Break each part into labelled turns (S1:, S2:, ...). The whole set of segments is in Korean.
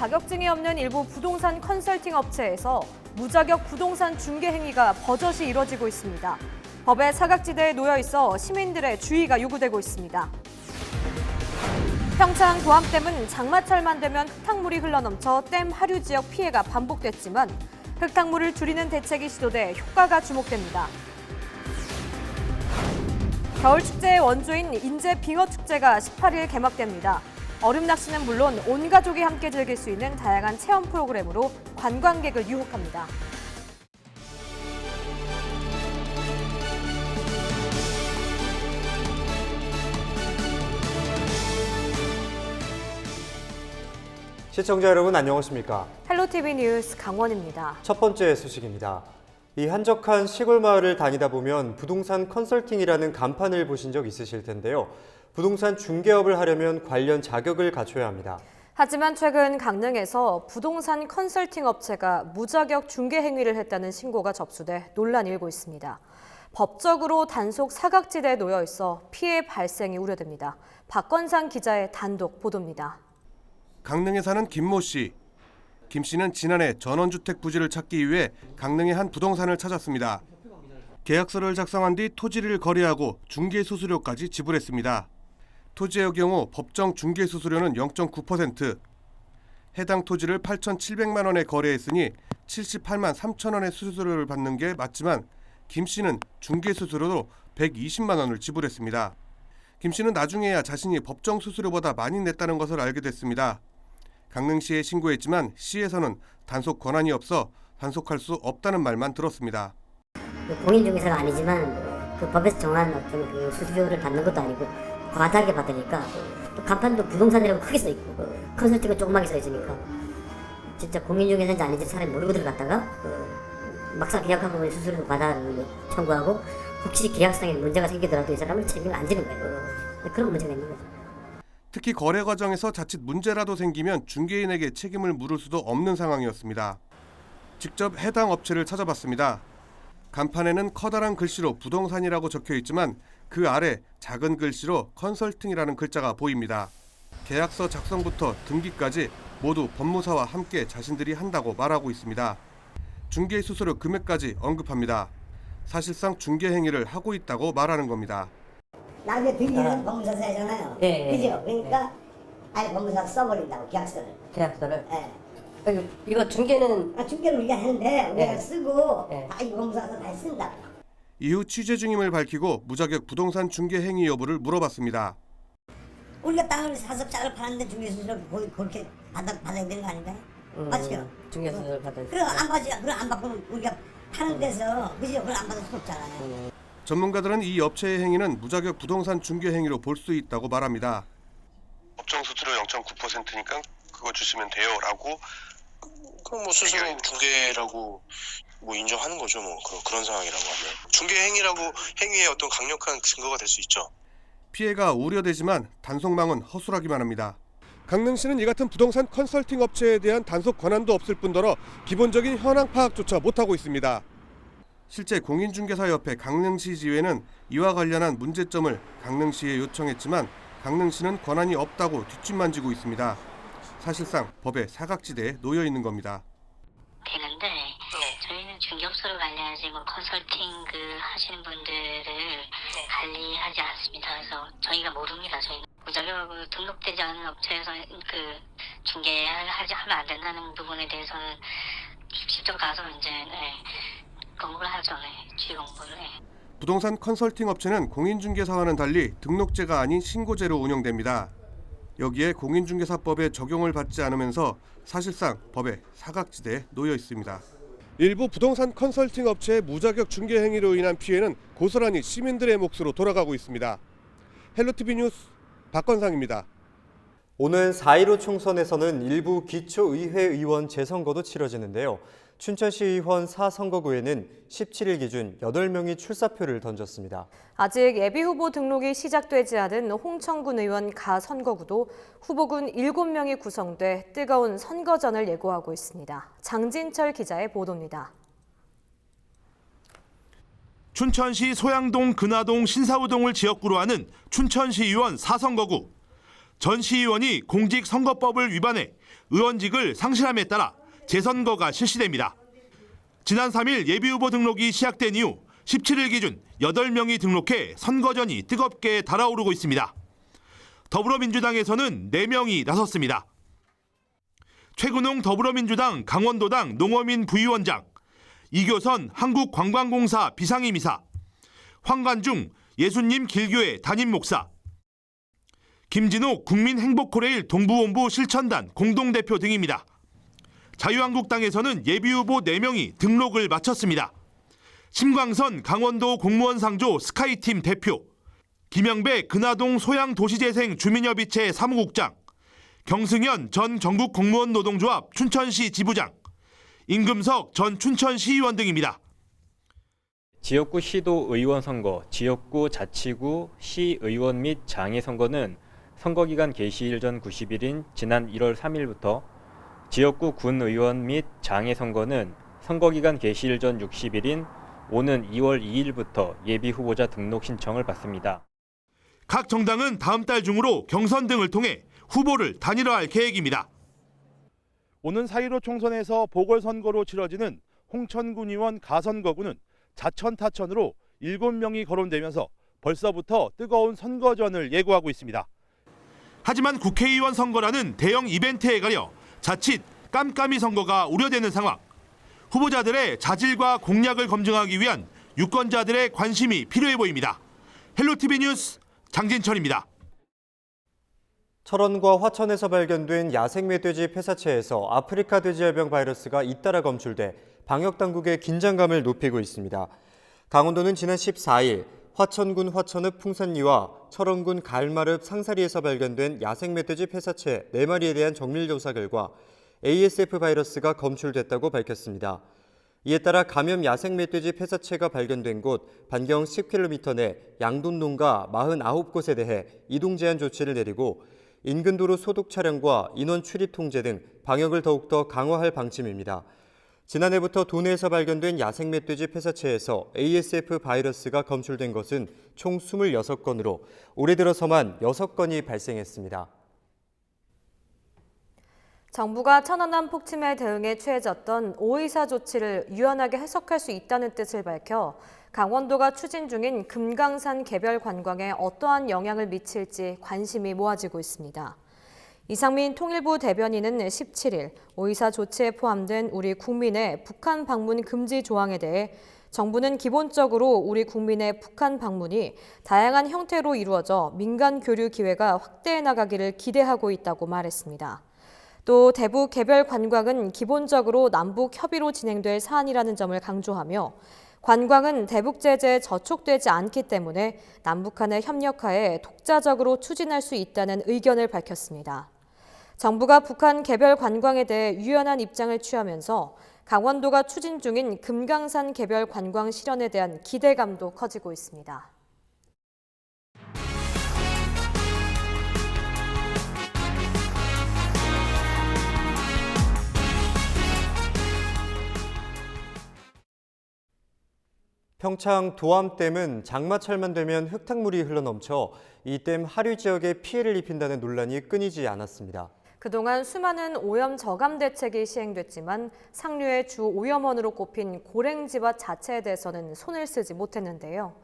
S1: 자격증이 없는 일부 부동산 컨설팅 업체에서 무자격 부동산 중개 행위가 버젓이 이뤄지고 있습니다. 법의 사각지대에 놓여 있어 시민들의 주의가 요구되고 있습니다. 평창 도암댐은 장마철만 되면 흙탕물이 흘러넘쳐 댐 하류 지역 피해가 반복됐지만 흙탕물을 줄이는 대책이 시도돼 효과가 주목됩니다. 겨울축제의 원조인 인제 빙어축제가 18일 개막됩니다. 얼음 낚시는 물론 온 가족이 함께 즐길 수 있는 다양한 체험 프로그램으로 관광객을 유혹합니다.
S2: 시청자 여러분 안녕하십니까?
S1: 헬로티비 뉴스 강원입니다.
S2: 첫 번째 소식입니다. 이 한적한 시골 마을을 다니다 보면 부동산 컨설팅이라는 간판을 보신 적 있으실 텐데요. 부동산 중개업을 하려면 관련 자격을 갖춰야 합니다.
S1: 하지만 최근 강릉에서 부동산 컨설팅 업체가 무자격 중개 행위를 했다는 신고가 접수돼 논란이 일고 있습니다. 법적으로 단속 사각지대에 놓여 있어 피해 발생이 우려됩니다. 박건상 기자의 단독 보도입니다.
S3: 강릉에 사는 김모 씨. 김 씨는 지난해 전원주택 부지를 찾기 위해 강릉의 한 부동산을 찾았습니다. 계약서를 작성한 뒤 토지를 거래하고 중개수수료까지 지불했습니다. 토지의 경우 법정 중개수수료는 0.9%, 해당 토지를 8,700만 원에 거래했으니 78만 3천 원의 수수료를 받는 게 맞지만 김 씨는 중개수수료로 120만 원을 지불했습니다. 김 씨는 나중에야 자신이 법정 수수료보다 많이 냈다는 것을 알게 됐습니다. 강릉시에 신고했지만 시에서는 단속 권한이 없어 단속할 수 없다는 말만 들었습니다.
S4: 공인중개사가 아니지만 그 법에서 정한 어떤 그 수수료를 받는 것도 아니고 과다하게 받으니까 또 간판도 부동산이라고 크게 써 있고 컨설팅은 조그맣게 써 있으니까 진짜 공인중개사인지 아닌지 사람이 모르고 들어갔다가 막상 계약하고 보면 수수료 과다를 청구하고 혹시 계약상에 문제가 생기더라도 이 사람을 책임을 안 지는 거예요. 그런 문제가 있는 거죠.
S3: 특히 거래 과정에서 자칫 문제라도 생기면 중개인에게 책임을 물을 수도 없는 상황이었습니다. 직접 해당 업체를 찾아봤습니다. 간판에는 커다란 글씨로 부동산이라고 적혀 있지만 그 아래 작은 글씨로 컨설팅이라는 글자가 보입니다. 계약서 작성부터 등기까지 모두 법무사와 함께 자신들이 한다고 말하고 있습니다. 중개 수수료 금액까지 언급합니다. 사실상 중개 행위를 하고 있다고 말하는 겁니다.
S5: 나중에 등기는 법무사 써야잖아요.
S6: 네.
S5: 그죠? 그러니까 아예 법무사 써버린다고 계약서를.
S6: 계약서를.
S5: 예.
S6: 이거 중개는
S5: 중개를 우리가 하는데 우리가
S6: 네.
S5: 쓰고
S6: 네.
S5: 다 이 법무사에서 다 쓴다.
S3: 이후 취재 중임을 밝히고 무자격 부동산 중개 행위 여부를 물어봤습니다.
S5: 우리가 땅을 사서 짝을 파는데 중개수수료 그렇게 받아야 되는 거 아닌가요? 맞죠?
S6: 중개수수료를 받을.
S5: 그럼 안 받지, 그럼 안 받고 우리가 파는 데서 그죠? 그걸 안 받을 수 없잖아요.
S3: 전문가들은 이 업체의 행위는 무자격 부동산 중개 행위로 볼 수 있다고 말합니다.
S7: 법정 수수료 0.9%니까 그거 주시면 돼요라고.
S8: 그럼 뭐 스스로 중개라고 뭐 인정하는 거죠. 뭐 그런 상황이라고 하면 중개 행위의 어떤 강력한 증거가 될 수 있죠.
S3: 피해가 우려되지만 단속망은 허술하기만 합니다. 강릉시는 이 같은 부동산 컨설팅 업체에 대한 단속 권한도 없을 뿐더러 기본적인 현황 파악조차 못하고 있습니다. 실제 공인중개사협회 강릉시 지회는 이와 관련한 문제점을 강릉시에 요청했지만 강릉시는 권한이 없다고 뒷짐만지고 있습니다. 사실상 법의 사각지대에 놓여 있는 겁니다.
S9: 되는데 저희는 중개업소를 관리하지 뭐 컨설팅 하시는 분들을 관리하지 않습니다. 그래서 저희가 모릅니다. 저희는 무자격 등록되지 않은 업체에서 중개하면 안 된다는 부분에 대해서는 직접 가서 이제 공부를 하죠. 주의 공부를.
S3: 부동산 컨설팅 업체는 공인중개사와는 달리 등록제가 아닌 신고제로 운영됩니다. 여기에 공인중개사법의 적용을 받지 않으면서 사실상 법의 사각지대에 놓여 있습니다. 일부 부동산 컨설팅 업체의 무자격 중개 행위로 인한 피해는 고스란히 시민들의 몫으로 돌아가고 있습니다. 헬로티비 뉴스 박건상입니다.
S2: 오는 4.15 총선에서는 일부 기초의회 의원 재선거도 치러지는데요. 춘천시의원 4선거구에는 17일 기준 8명이 출사표를 던졌습니다.
S1: 아직 예비후보 등록이 시작되지 않은 홍천군 의원 가 선거구도 후보군 7명이 구성돼 뜨거운 선거전을 예고하고 있습니다. 장진철 기자의 보도입니다.
S10: 춘천시 소양동, 근화동, 신사우동을 지역구로 하는 춘천시의원 4선거구. 전 시의원이 공직선거법을 위반해 의원직을 상실함에 따라 재선거가 실시됩니다. 지난 3일 예비후보 등록이 시작된 이후 17일 기준 8명이 등록해 선거전이 뜨겁게 달아오르고 있습니다. 더불어민주당에서는 4명이 나섰습니다. 최근홍 더불어민주당 강원도당 농어민 부위원장, 이교선 한국관광공사 비상임이사, 황관중 예수님 길교회 담임 목사, 김진욱 국민행복코레일 동부본부 실천단 공동대표 등입니다. 자유한국당에서는 예비후보 4명이 등록을 마쳤습니다. 심광선 강원도 공무원 상조 스카이팀 대표, 김영배 근하동 소양도시재생 주민협의체 사무국장, 경승현 전 전국공무원노동조합 춘천시 지부장, 임금석 전 춘천시의원 등입니다.
S11: 지역구 시도 의원 선거, 지역구 자치구 시의원 및 장애 선거는 선거기간 개시일 전 90일인 지난 1월 3일부터, 지역구 군의원 및 장애 선거는 선거기간 개시일 전 60일인 오는 2월 2일부터 예비후보자 등록 신청을 받습니다.
S10: 각 정당은 다음 달 중으로 경선 등을 통해 후보를 단일화할 계획입니다.
S12: 오는 4.15 총선에서 보궐선거로 치러지는 홍천군의원 가선거구는 자천타천으로 7명이 거론되면서 벌써부터 뜨거운 선거전을 예고하고 있습니다.
S10: 하지만 국회의원 선거라는 대형 이벤트에 가려 자칫 깜깜이 선거가 우려되는 상황. 후보자들의 자질과 공약을 검증하기 위한 유권자들의 관심이 필요해 보입니다. 헬로티비 뉴스 장진철입니다.
S2: 철원과 화천에서 발견된 야생 멧돼지 폐사체에서 아프리카 돼지열병 바이러스가 잇따라 검출돼 방역당국의 긴장감을 높이고 있습니다. 강원도는 지난 14일 화천군 화천읍 풍산리와 철원군 가을마릅 상사리에서 발견된 야생 멧돼지 폐사체 4마리에 대한 정밀조사 결과 ASF 바이러스가 검출됐다고 밝혔습니다. 이에 따라 감염 야생 멧돼지 폐사체가 발견된 곳 반경 10km 내 양돈농가 49곳에 대해 이동 제한 조치를 내리고 인근 도로 소독 차량과 인원 출입 통제 등 방역을 더욱더 강화할 방침입니다. 지난해부터 도내에서 발견된 야생 멧돼지 폐사체에서 ASF 바이러스가 검출된 것은 총 26건으로 올해 들어서만 6건이 발생했습니다.
S1: 정부가 천안함 폭침에 대응에 취해졌던 오의사 조치를 유연하게 해석할 수 있다는 뜻을 밝혀 강원도가 추진 중인 금강산 개별 관광에 어떠한 영향을 미칠지 관심이 모아지고 있습니다. 이상민 통일부 대변인은 17일 오의사 조치에 포함된 우리 국민의 북한 방문 금지 조항에 대해 정부는 기본적으로 우리 국민의 북한 방문이 다양한 형태로 이루어져 민간 교류 기회가 확대해 나가기를 기대하고 있다고 말했습니다. 또 대북 개별 관광은 기본적으로 남북 협의로 진행될 사안이라는 점을 강조하며 관광은 대북 제재에 저촉되지 않기 때문에 남북 간의 협력하에 독자적으로 추진할 수 있다는 의견을 밝혔습니다. 정부가 북한 개별 관광에 대해 유연한 입장을 취하면서 강원도가 추진 중인 금강산 개별 관광 실현에 대한 기대감도 커지고 있습니다.
S2: 평창 도암댐은 장마철만 되면 흙탕물이 흘러넘쳐 이 댐 하류 지역에 피해를 입힌다는 논란이 끊이지 않았습니다.
S1: 그동안 수많은 오염 저감 대책이 시행됐지만 상류의 주 오염원으로 꼽힌 고랭지밭 자체에 대해서는 손을 쓰지 못했는데요.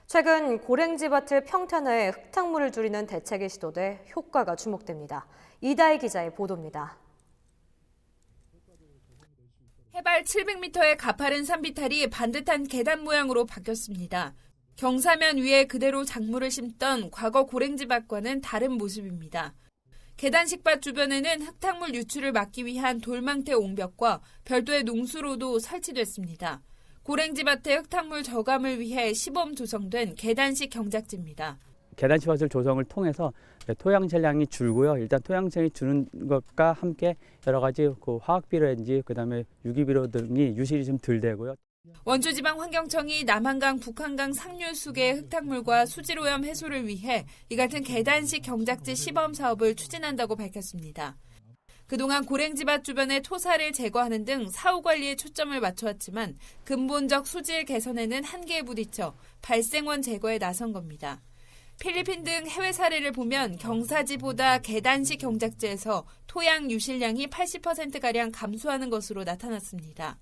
S1: 최근 고랭지밭을 평탄화해 흙탕물을 줄이는 대책이 시도돼 효과가 주목됩니다. 이다희 기자의 보도입니다.
S13: 해발 700m의 가파른 산비탈이 반듯한 계단 모양으로 바뀌었습니다. 경사면 위에 그대로 작물을 심던 과거 고랭지밭과는 다른 모습입니다. 계단식밭 주변에는 흙탕물 유출을 막기 위한 돌망태 옹벽과 별도의 농수로도 설치됐습니다. 고랭지밭의 흙탕물 저감을 위해 시범 조성된 계단식 경작지입니다.
S14: 계단식밭을 조성을 통해서 토양 잔량이 줄고요. 일단 토양 잔량이 주는 것과 함께 여러 가지 화학비료인지 그다음에 유기비료 등이 유실이 좀 덜 되고요.
S13: 원주지방환경청이 남한강, 북한강 상류수계 흙탕물과 수질오염 해소를 위해 이 같은 계단식 경작지 시범 사업을 추진한다고 밝혔습니다. 그동안 고랭지밭 주변의 토사를 제거하는 등 사후 관리에 초점을 맞춰왔지만 근본적 수질 개선에는 한계에 부딪혀 발생원 제거에 나선 겁니다. 필리핀 등 해외 사례를 보면 경사지보다 계단식 경작지에서 토양 유실량이 80%가량 감소하는 것으로 나타났습니다.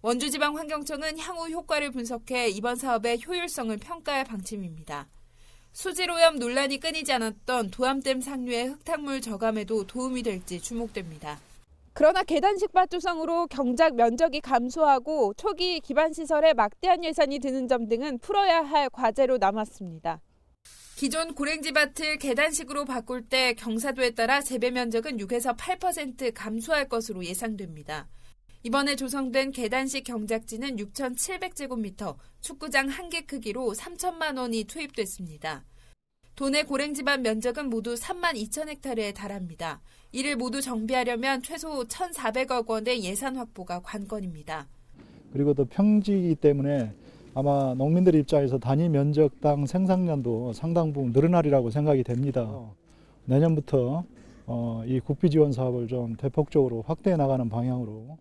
S13: 원주지방환경청은 향후 효과를 분석해 이번 사업의 효율성을 평가할 방침입니다. 수질오염 논란이 끊이지 않았던 도암댐 상류의 흙탕물 저감에도 도움이 될지 주목됩니다.
S15: 그러나 계단식 밭 조성으로 경작 면적이 감소하고 초기 기반시설에 막대한 예산이 드는 점 등은 풀어야 할 과제로 남았습니다.
S13: 기존 고랭지 밭을 계단식으로 바꿀 때 경사도에 따라 재배 면적은 6에서 8% 감소할 것으로 예상됩니다. 이번에 조성된 계단식 경작지는 6,700제곱미터, 축구장 1개 크기로 3천만 원이 투입됐습니다. 도내 고랭지밭 면적은 모두 3만 2천 헥타르에 달합니다. 이를 모두 정비하려면 최소 1,400억 원의 예산 확보가 관건입니다.
S16: 그리고 또 평지이기 때문에 아마 농민들 입장에서 단위 면적당 생산량도 상당 부분 늘어나리라고 생각이 됩니다. 내년부터 이 국비 지원 사업을 좀 대폭적으로 확대해 나가는 방향으로.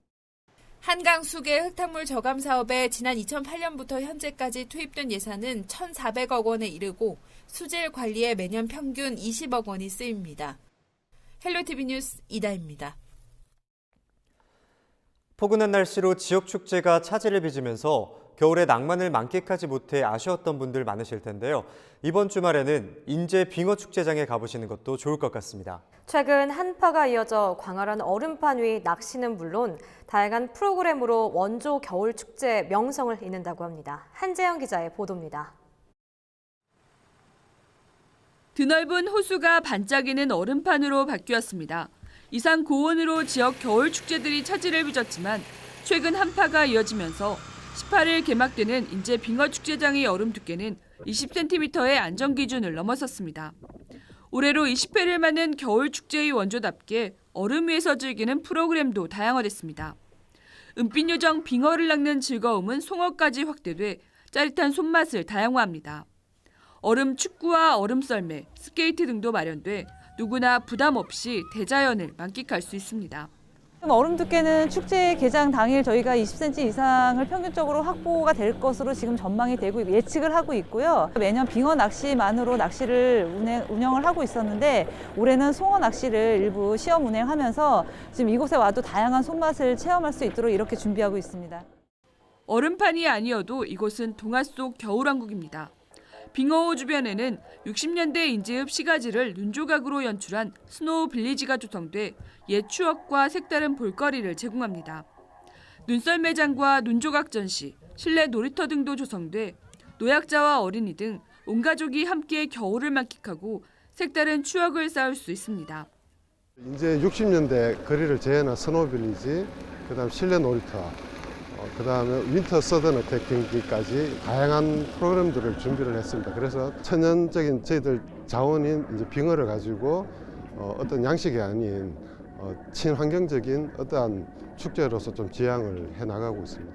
S13: 한강 수계 흙탕물 저감 사업에 지난 2008년부터 현재까지 투입된 예산은 1,400억 원에 이르고 수질 관리에 매년 평균 20억 원이 쓰입니다. 헬로티비 뉴스 이다입니다.
S2: 포근한 날씨로 지역 축제가 차질을 빚으면서 겨울의 낭만을 만끽하지 못해 아쉬웠던 분들 많으실 텐데요. 이번 주말에는 인제 빙어 축제장에 가보시는 것도 좋을 것 같습니다.
S1: 최근 한파가 이어져 광활한 얼음판 위 낚시는 물론 다양한 프로그램으로 원조 겨울 축제 명성을 잇는다고 합니다. 한재영 기자의 보도입니다.
S17: 드넓은 호수가 반짝이는 얼음판으로 바뀌었습니다. 이상 고온으로 지역 겨울 축제들이 차질을 빚었지만 최근 한파가 이어지면서 18일 개막되는 인제 빙어 축제장의 얼음 두께는 20cm의 안전 기준을 넘어섰습니다. 올해로 20회를 맞는 겨울 축제의 원조답게 얼음 위에서 즐기는 프로그램도 다양화됐습니다. 은빛 요정 빙어를 낚는 즐거움은 송어까지 확대돼 짜릿한 손맛을 다양화합니다. 얼음 축구와 얼음 썰매, 스케이트 등도 마련돼 누구나 부담 없이 대자연을 만끽할 수 있습니다.
S15: 얼음 두께는 축제 개장 당일 저희가 20cm 이상을 평균적으로 확보가 될 것으로 지금 전망이 되고 예측을 하고 있고요. 매년 빙어 낚시만으로 낚시를 운영을 하고 있었는데 올해는 송어 낚시를 일부 시험 운행하면서 지금 이곳에 와도 다양한 손맛을 체험할 수 있도록 이렇게 준비하고 있습니다.
S17: 얼음판이 아니어도 이곳은 동화 속 겨울왕국입니다. 빙어호 주변에는 60년대 인제읍 시가지를 눈조각으로 연출한 스노우 빌리지가 조성돼 옛 추억과 색다른 볼거리를 제공합니다. 눈썰매장과 눈조각 전시, 실내 놀이터 등도 조성돼 노약자와 어린이 등 온 가족이 함께 겨울을 만끽하고 색다른 추억을 쌓을 수 있습니다.
S18: 이제 60년대 거리를 재현한 스노우 빌리지, 그다음 실내 놀이터, 그다음에 윈터 서든 어택 경기까지 다양한 프로그램들을 준비를 했습니다. 그래서 천연적인 저희들 자원인 이제 빙어를 가지고 어떤 양식이 아닌 친환경적인 어떠한 축제로서 좀 지향을 해 나가고 있습니다.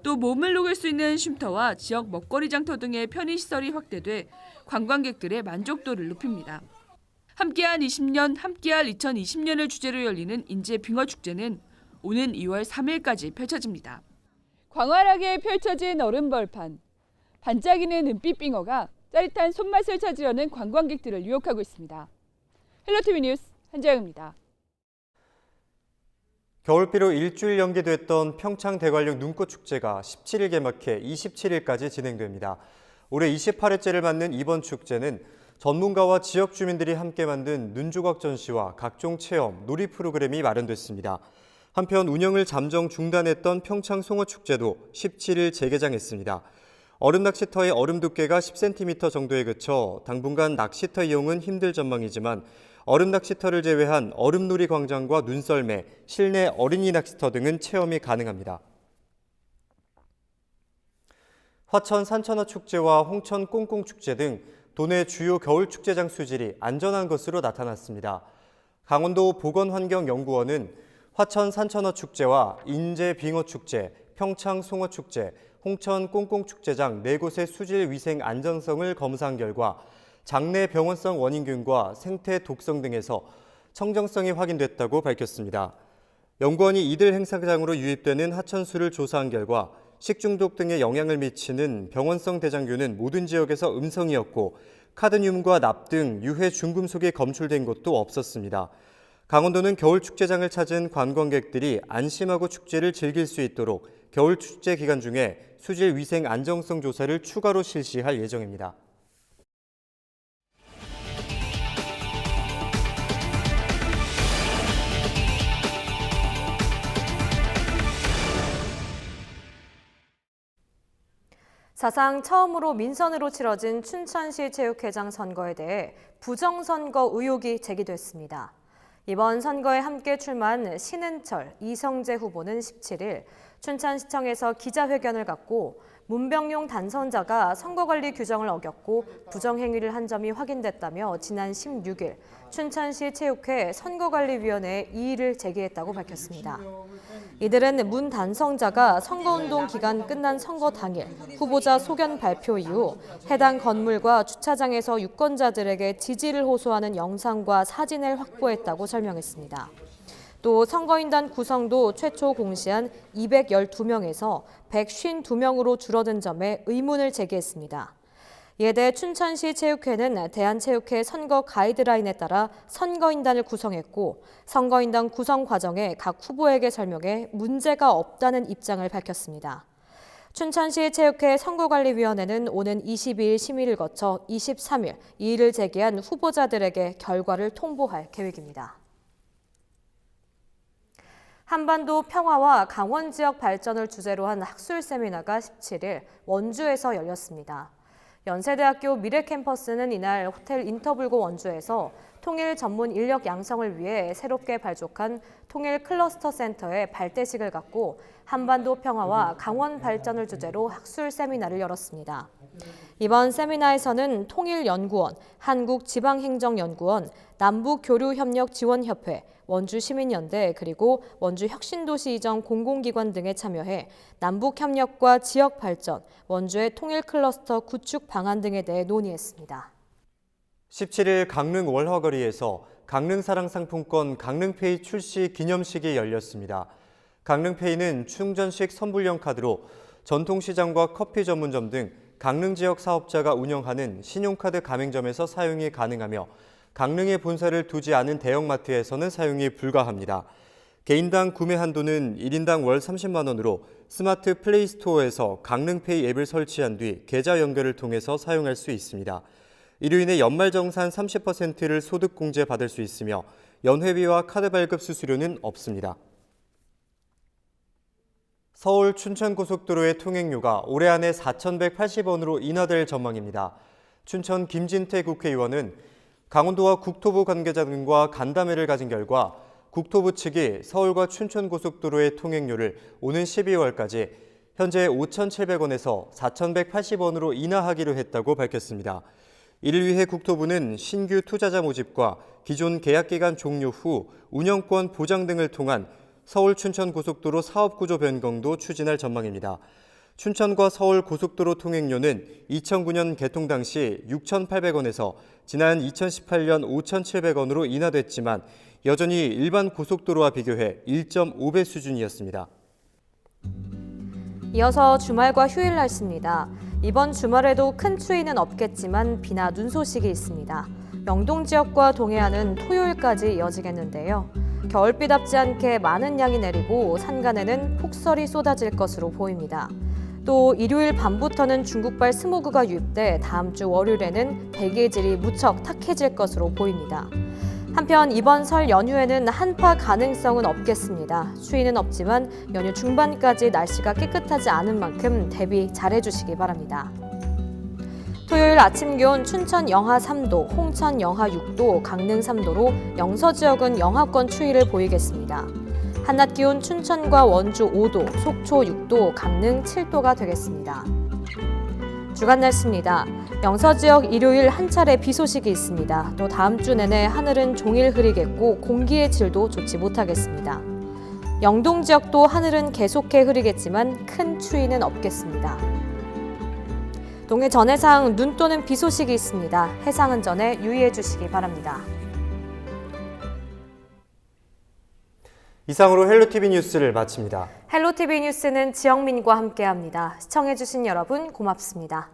S17: 또 몸을 녹일 수 있는 쉼터와 지역 먹거리 장터 등의 편의시설이 확대돼 관광객들의 만족도를 높입니다. 함께한 20년, 함께할 2020년을 주제로 열리는 인제 빙어 축제는 오는 2월 3일까지 펼쳐집니다.
S15: 광활하게 펼쳐진 얼음벌판, 반짝이는 은빛 빙어가 짜릿한 손맛을 찾으려는 관광객들을 유혹하고 있습니다. 헬로티비 뉴스 한재영입니다.
S2: 겨울비로 일주일 연기됐던 평창 대관령 눈꽃 축제가 17일 개막해 27일까지 진행됩니다. 올해 28회째를 맞는 이번 축제는 전문가와 지역 주민들이 함께 만든 눈조각 전시와 각종 체험, 놀이 프로그램이 마련됐습니다. 한편 운영을 잠정 중단했던 평창 송어축제도 17일 재개장했습니다. 얼음 낚시터의 얼음 두께가 10cm 정도에 그쳐 당분간 낚시터 이용은 힘들 전망이지만 얼음 낚시터를 제외한 얼음놀이 광장과 눈썰매, 실내 어린이 낚시터 등은 체험이 가능합니다. 화천 산천어 축제와 홍천 꽁꽁축제 등 도내 주요 겨울 축제장 수질이 안전한 것으로 나타났습니다. 강원도 보건환경연구원은 화천 산천어 축제와 인제 빙어 축제, 평창 송어 축제, 홍천 꽁꽁 축제장 4곳의 수질 위생 안전성을 검사한 결과 장내 병원성 원인균과 생태 독성 등에서 청정성이 확인됐다고 밝혔습니다. 연구원이 이들 행사장으로 유입되는 하천수를 조사한 결과 식중독 등에 영향을 미치는 병원성 대장균은 모든 지역에서 음성이었고 카드뮴과 납 등 유해 중금속이 검출된 것도 없었습니다. 강원도는 겨울 축제장을 찾은 관광객들이 안심하고 축제를 즐길 수 있도록 겨울 축제 기간 중에 수질 위생 안정성 조사를 추가로 실시할 예정입니다.
S1: 사상 처음으로 민선으로 치러진 춘천시 체육회장 선거에 대해 부정선거 의혹이 제기됐습니다. 이번 선거에 함께 출마한 신은철, 이성재 후보는 17일 춘천시청에서 기자회견을 갖고 문병용 당선자가 선거관리 규정을 어겼고 부정행위를 한 점이 확인됐다며 지난 16일 춘천시 체육회 선거관리위원회에 이의를 제기했다고 밝혔습니다. 이들은 문 당선자가 선거운동 기간 끝난 선거 당일 후보자 소견 발표 이후 해당 건물과 주차장에서 유권자들에게 지지를 호소하는 영상과 사진을 확보했다고 설명했습니다. 또 선거인단 구성도 최초 공시한 212명에서 152명으로 줄어든 점에 의문을 제기했습니다. 이에 대해 춘천시 체육회는 대한체육회 선거 가이드라인에 따라 선거인단을 구성했고 선거인단 구성 과정에 각 후보에게 설명해 문제가 없다는 입장을 밝혔습니다. 춘천시 체육회 선거관리위원회는 오는 22일 심의를 거쳐 23일 이의를 제기한 후보자들에게 결과를 통보할 계획입니다. 한반도 평화와 강원 지역 발전을 주제로 한 학술 세미나가 17일 원주에서 열렸습니다. 연세대학교 미래캠퍼스는 이날 호텔 인터블고 원주에서 통일 전문 인력 양성을 위해 새롭게 발족한 통일 클러스터 센터의 발대식을 갖고 한반도 평화와 강원 발전을 주제로 학술 세미나를 열었습니다. 이번 세미나에서는 통일연구원, 한국지방행정연구원, 남북교류협력지원협회, 원주시민연대 그리고 원주혁신도시 이전 공공기관 등에 참여해 남북협력과 지역발전, 원주의 통일클러스터 구축 방안 등에 대해 논의했습니다.
S2: 17일 강릉 월화거리에서 강릉사랑 상품권 강릉페이 출시 기념식이 열렸습니다. 강릉페이는 충전식 선불형 카드로 전통시장과 커피 전문점 등 강릉 지역 사업자가 운영하는 신용카드 가맹점에서 사용이 가능하며 강릉에 본사를 두지 않은 대형마트에서는 사용이 불가합니다. 개인당 구매 한도는 1인당 월 30만 원으로 스마트 플레이스토어에서 강릉페이 앱을 설치한 뒤 계좌 연결을 통해서 사용할 수 있습니다. 이로 인해 연말정산 30%를 소득공제 받을 수 있으며 연회비와 카드 발급 수수료는 없습니다. 서울 춘천고속도로의 통행료가 올해 안에 4,180원으로 인하될 전망입니다. 춘천 김진태 국회의원은 강원도와 국토부 관계자 등과 간담회를 가진 결과 국토부 측이 서울과 춘천고속도로의 통행료를 오는 12월까지 현재 5,700원에서 4,180원으로 인하하기로 했다고 밝혔습니다. 이를 위해 국토부는 신규 투자자 모집과 기존 계약기간 종료 후 운영권 보장 등을 통한 서울 춘천고속도로 사업구조 변경도 추진할 전망입니다. 춘천과 서울 고속도로 통행료는 2009년 개통 당시 6,800원에서 지난 2018년 5,700원으로 인하됐지만 여전히 일반 고속도로와 비교해 1.5배 수준이었습니다.
S1: 이어서 주말과 휴일 날씨입니다. 이번 주말에도 큰 추위는 없겠지만 비나 눈 소식이 있습니다. 영동 지역과 동해안은 토요일까지 이어지겠는데요. 겨울비답지 않게 많은 양이 내리고 산간에는 폭설이 쏟아질 것으로 보입니다. 또 일요일 밤부터는 중국발 스모그가 유입돼 다음 주 월요일에는 대기질이 무척 탁해질 것으로 보입니다. 한편 이번 설 연휴에는 한파 가능성은 없겠습니다. 추위는 없지만 연휴 중반까지 날씨가 깨끗하지 않은 만큼 대비 잘해주시기 바랍니다. 토요일 아침 기온 춘천 영하 3도, 홍천 영하 6도, 강릉 3도로 영서 지역은 영하권 추위를 보이겠습니다. 한낮 기온 춘천과 원주 5도, 속초 6도, 강릉 7도가 되겠습니다. 주간 날씨입니다. 영서 지역 일요일 한 차례 비 소식이 있습니다. 또 다음 주 내내 하늘은 종일 흐리겠고 공기의 질도 좋지 못하겠습니다. 영동 지역도 하늘은 계속해 흐리겠지만 큰 추위는 없겠습니다. 동해 전해상 눈 또는 비 소식이 있습니다. 해상 안전에 유의해 주시기 바랍니다.
S2: 이상으로 헬로티비 뉴스를 마칩니다.
S1: 헬로티비 뉴스는 지영민과 함께합니다. 시청해주신 여러분 고맙습니다.